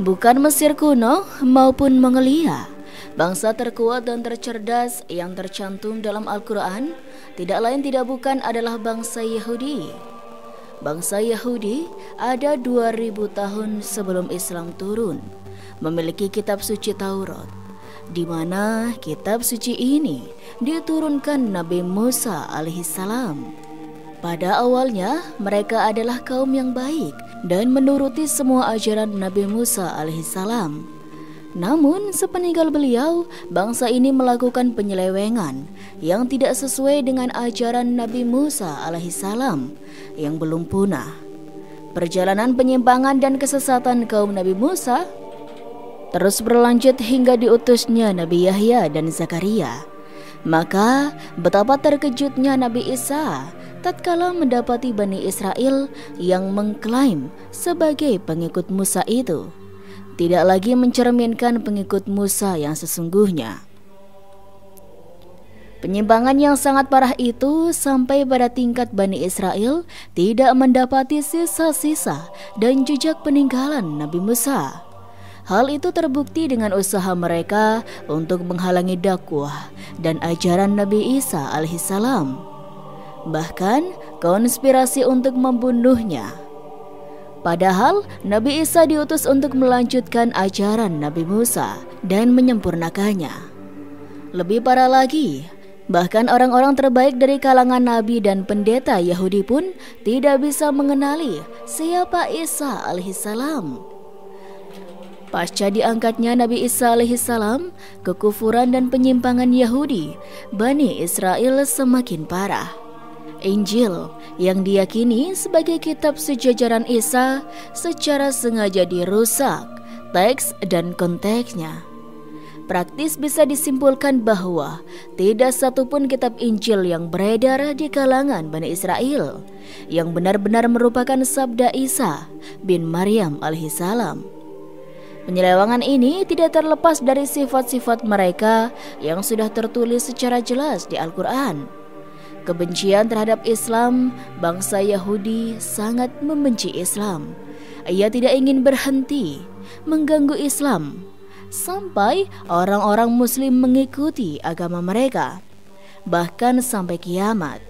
Bukan Mesir kuno maupun Mongolia, bangsa terkuat dan tercerdas yang tercantum dalam Al-Quran tidak lain tidak bukan adalah bangsa Yahudi. Bangsa Yahudi ada 2000 tahun sebelum Islam turun, memiliki kitab suci Taurat, di mana kitab suci ini diturunkan Nabi Musa alaihissalam. Pada awalnya mereka adalah kaum yang baik dan menuruti semua ajaran Nabi Musa alaihissalam. Namun sepeninggal beliau, bangsa ini melakukan penyelewengan yang tidak sesuai dengan ajaran Nabi Musa alaihissalam yang belum punah. Perjalanan penyimpangan dan kesesatan kaum Nabi Musa terus berlanjut hingga diutusnya Nabi Yahya dan Zakaria. Maka betapa terkejutnya Nabi Isa tatkala mendapati Bani Israel yang mengklaim sebagai pengikut Musa itu tidak lagi mencerminkan pengikut Musa yang sesungguhnya. Penyimpangan yang sangat parah itu sampai pada tingkat Bani Israel tidak mendapati sisa-sisa dan jejak peninggalan Nabi Musa. Hal itu terbukti dengan usaha mereka untuk menghalangi dakwah dan ajaran Nabi Isa alaihissalam. Bahkan konspirasi untuk membunuhnya. Padahal Nabi Isa diutus untuk melanjutkan ajaran Nabi Musa dan menyempurnakannya. Lebih parah lagi, bahkan orang-orang terbaik dari kalangan nabi dan pendeta Yahudi pun tidak bisa mengenali siapa Isa alaihissalam. Pasca diangkatnya Nabi Isa alaihissalam, kekufuran dan penyimpangan Yahudi, Bani Israel semakin parah. Injil yang diyakini sebagai kitab sejajaran Isa secara sengaja dirusak, teks dan konteksnya. Praktis bisa disimpulkan bahwa tidak satupun kitab Injil yang beredar di kalangan Bani Israel yang benar-benar merupakan sabda Isa bin Maryam alaihissalam. Penyelewangan ini tidak terlepas dari sifat-sifat mereka yang sudah tertulis secara jelas di Al-Quran. Kebencian terhadap Islam, bangsa Yahudi sangat membenci Islam. Ia tidak ingin berhenti mengganggu Islam sampai orang-orang Muslim mengikuti agama mereka, bahkan sampai kiamat.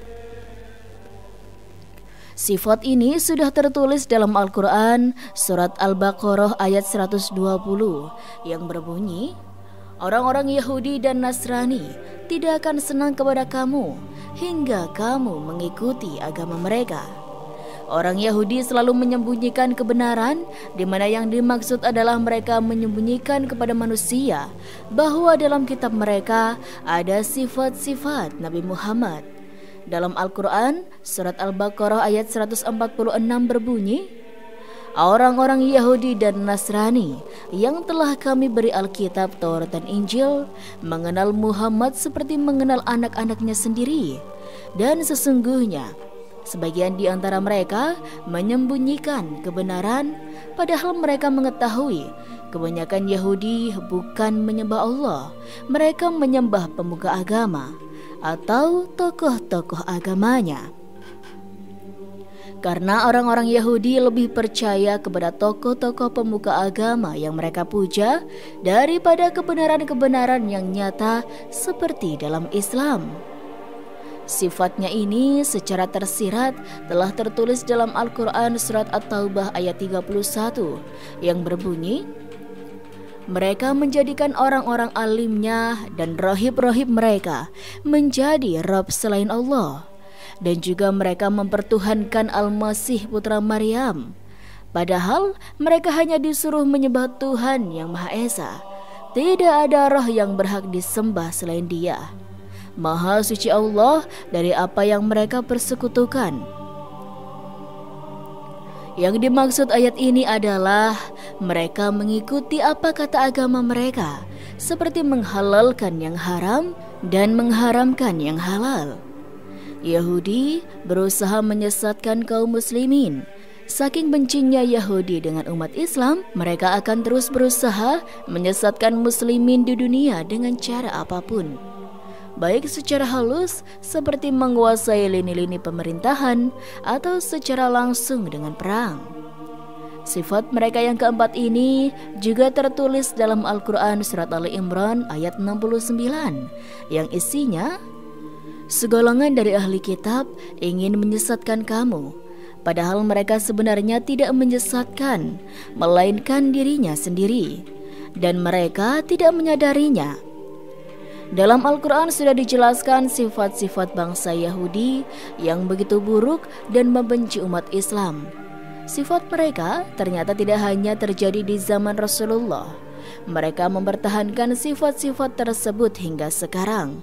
Sifat ini sudah tertulis dalam Al-Quran surat Al-Baqarah ayat 120 yang berbunyi, orang-orang Yahudi dan Nasrani tidak akan senang kepada kamu hingga kamu mengikuti agama mereka. Orang Yahudi selalu menyembunyikan kebenaran, di mana yang dimaksud adalah mereka menyembunyikan kepada manusia bahwa dalam kitab mereka ada sifat-sifat Nabi Muhammad. Dalam Al-Quran, surat Al-Baqarah ayat 146 berbunyi, orang-orang Yahudi dan Nasrani yang telah kami beri Alkitab, Taurat dan Injil mengenal Muhammad seperti mengenal anak-anaknya sendiri. Dan sesungguhnya sebagian di antara mereka menyembunyikan kebenaran, padahal mereka mengetahui kebanyakan Yahudi bukan menyembah Allah, mereka menyembah pemuka agama atau tokoh-tokoh agamanya. Karena orang-orang Yahudi lebih percaya kepada tokoh-tokoh pemuka agama yang mereka puja daripada kebenaran-kebenaran yang nyata seperti dalam Islam. Sifatnya ini secara tersirat telah tertulis dalam Al-Quran surat At-Taubah ayat 31 yang berbunyi, mereka menjadikan orang-orang alimnya dan rohib-rohib mereka menjadi Rabb selain Allah. Dan juga mereka mempertuhankan Al-Masih putra Maryam. Padahal mereka hanya disuruh menyembah Tuhan yang Maha Esa. Tidak ada roh yang berhak disembah selain Dia. Maha suci Allah dari apa yang mereka persekutukan. Yang dimaksud ayat ini adalah mereka mengikuti apa kata agama mereka, seperti menghalalkan yang haram dan mengharamkan yang halal. Yahudi berusaha menyesatkan kaum muslimin. Saking bencinya Yahudi dengan umat Islam, mereka akan terus berusaha menyesatkan muslimin di dunia dengan cara apapun. Baik secara halus seperti menguasai lini-lini pemerintahan atau secara langsung dengan perang. Sifat mereka yang keempat ini juga tertulis dalam Al-Quran Surat Ali Imran ayat 69 yang isinya, segolongan dari ahli kitab ingin menyesatkan kamu, padahal mereka sebenarnya tidak menyesatkan, melainkan dirinya sendiri, dan mereka tidak menyadarinya. Dalam Al-Quran sudah dijelaskan sifat-sifat bangsa Yahudi yang begitu buruk dan membenci umat Islam. Sifat mereka ternyata tidak hanya terjadi di zaman Rasulullah. Mereka mempertahankan sifat-sifat tersebut hingga sekarang,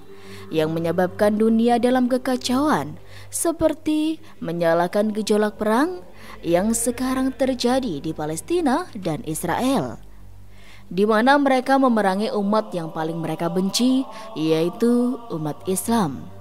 yang menyebabkan dunia dalam kekacauan, seperti menyalakan gejolak perang yang sekarang terjadi di Palestina dan Israel, di mana mereka memerangi umat yang paling mereka benci, yaitu umat Islam.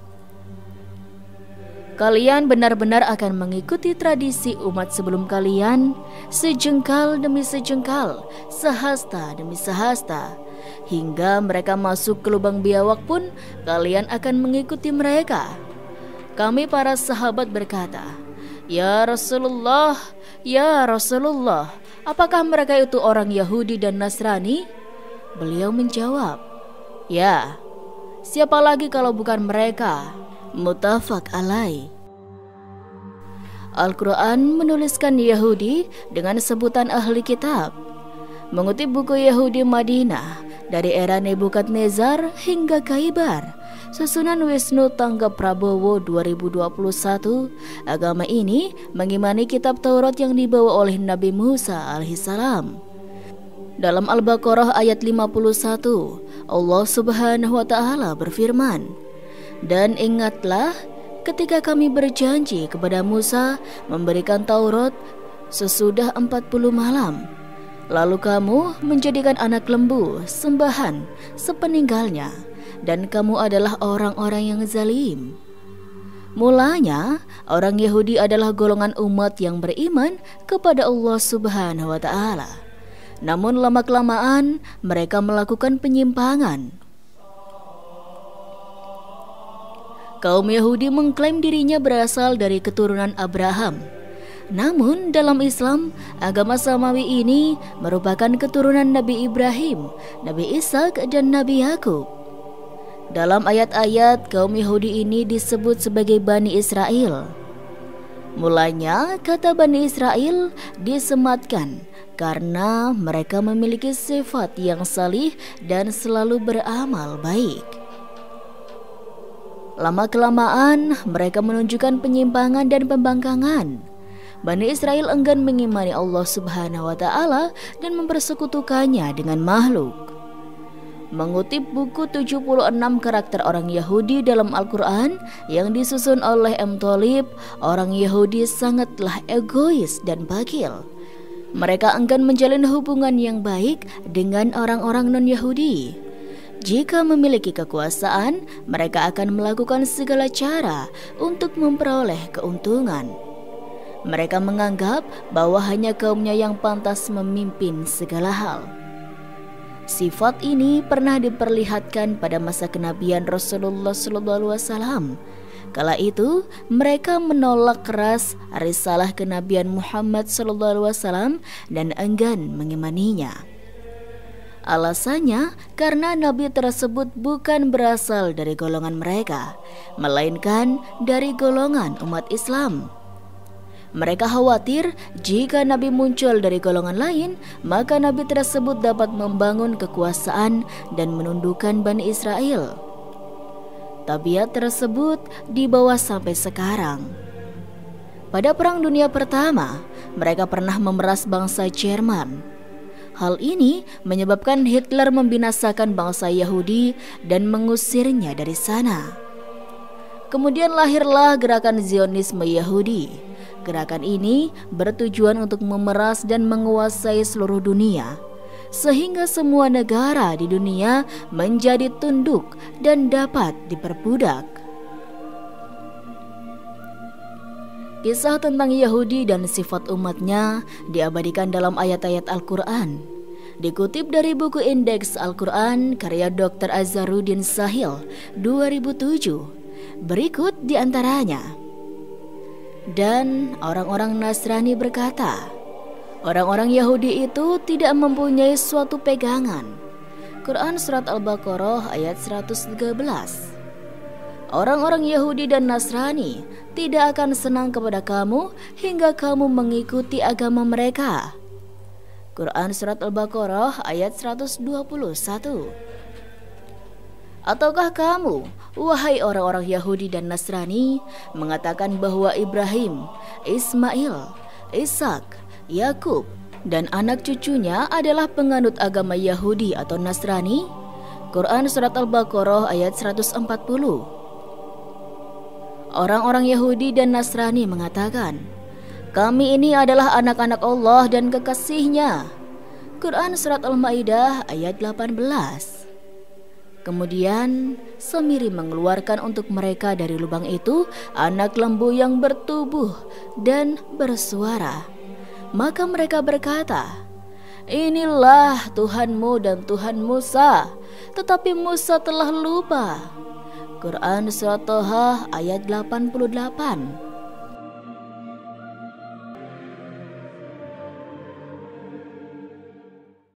Kalian benar-benar akan mengikuti tradisi umat sebelum kalian, sejengkal demi sejengkal, sehasta demi sehasta, hingga mereka masuk ke lubang biawak pun kalian akan mengikuti mereka. Kami para sahabat berkata, "Ya Rasulullah, ya Rasulullah, apakah mereka itu orang Yahudi dan Nasrani?" Beliau menjawab, "Ya, siapa lagi kalau bukan mereka?" Muttafaq alaih. Al-Quran menuliskan Yahudi dengan sebutan ahli kitab. Mengutip buku Yahudi Madinah dari era Nebukadnezar hingga Khaybar, susunan Wisnu Tangga Prabowo 2021, agama ini mengimani kitab Taurat yang dibawa oleh Nabi Musa alaihissalam. Dalam Al-Baqarah ayat 51, Allah Subhanahu wa Ta'ala berfirman, "Dan ingatlah ketika kami berjanji kepada Musa memberikan Taurat sesudah 40 malam, lalu kamu menjadikan anak lembu sembahan sepeninggalnya, dan kamu adalah orang-orang yang zalim." Mulanya, orang Yahudi adalah golongan umat yang beriman kepada Allah Subhanahu wa Ta'ala. Namun lama-kelamaan mereka melakukan penyimpangan. Kaum Yahudi mengklaim dirinya berasal dari keturunan Abraham. Namun dalam Islam, agama Samawi ini merupakan keturunan Nabi Ibrahim, Nabi Ishak, dan Nabi Yakub. Dalam ayat-ayat, kaum Yahudi ini disebut sebagai Bani Israel. Mulanya, kata Bani Israel disematkan karena mereka memiliki sifat yang salih dan selalu beramal baik. Lama-kelamaan mereka menunjukkan penyimpangan dan pembangkangan. Bani Israel enggan mengimani Allah Subhanahu wa Ta'ala dan mempersekutukannya dengan makhluk. Mengutip buku 76 karakter orang Yahudi dalam Al-Quran yang disusun oleh M. Tholib, orang Yahudi sangatlah egois dan bakil. Mereka enggan menjalin hubungan yang baik dengan orang-orang non-Yahudi. Jika memiliki kekuasaan, mereka akan melakukan segala cara untuk memperoleh keuntungan. Mereka menganggap bahwa hanya kaumnya yang pantas memimpin segala hal. Sifat ini pernah diperlihatkan pada masa kenabian Rasulullah SAW. Kala itu, mereka menolak keras risalah kenabian Muhammad SAW dan enggan mengimaninya. Alasannya karena nabi tersebut bukan berasal dari golongan mereka, melainkan dari golongan umat Islam. Mereka khawatir jika nabi muncul dari golongan lain, maka nabi tersebut dapat membangun kekuasaan dan menundukkan Bani Israel. Tabiat tersebut dibawa sampai sekarang. Pada Perang Dunia Pertama, mereka pernah memeras bangsa Jerman. Hal ini menyebabkan Hitler membinasakan bangsa Yahudi dan mengusirnya dari sana. Kemudian lahirlah gerakan Zionisme Yahudi. Gerakan ini bertujuan untuk memeras dan menguasai seluruh dunia, sehingga semua negara di dunia menjadi tunduk dan dapat diperbudak. Kisah tentang Yahudi dan sifat umatnya diabadikan dalam ayat-ayat Al-Quran. Dikutip dari buku Indeks Al-Quran karya Dr. Azharuddin Sahil 2007. Berikut diantaranya. Dan orang-orang Nasrani berkata, Orang-orang Yahudi itu tidak mempunyai suatu pegangan. Quran Surat Al-Baqarah ayat 113. Orang-orang Yahudi dan Nasrani tidak akan senang kepada kamu hingga kamu mengikuti agama mereka. Quran Surat Al-Baqarah ayat 121. Ataukah kamu, wahai orang-orang Yahudi dan Nasrani, mengatakan bahwa Ibrahim, Ismail, Ishak, Yakub, dan anak cucunya adalah penganut agama Yahudi atau Nasrani? Quran Surat Al-Baqarah ayat 140. Orang-orang Yahudi dan Nasrani mengatakan, kami ini adalah anak-anak Allah dan kekasihnya. Quran Surat Al-Maidah ayat 18. Kemudian Semiri mengeluarkan untuk mereka dari lubang itu anak lembu yang bertubuh dan bersuara. Maka mereka berkata, inilah Tuhanmu dan Tuhan Musa, tetapi Musa telah lupa. Quran Surat Toha ayat 88.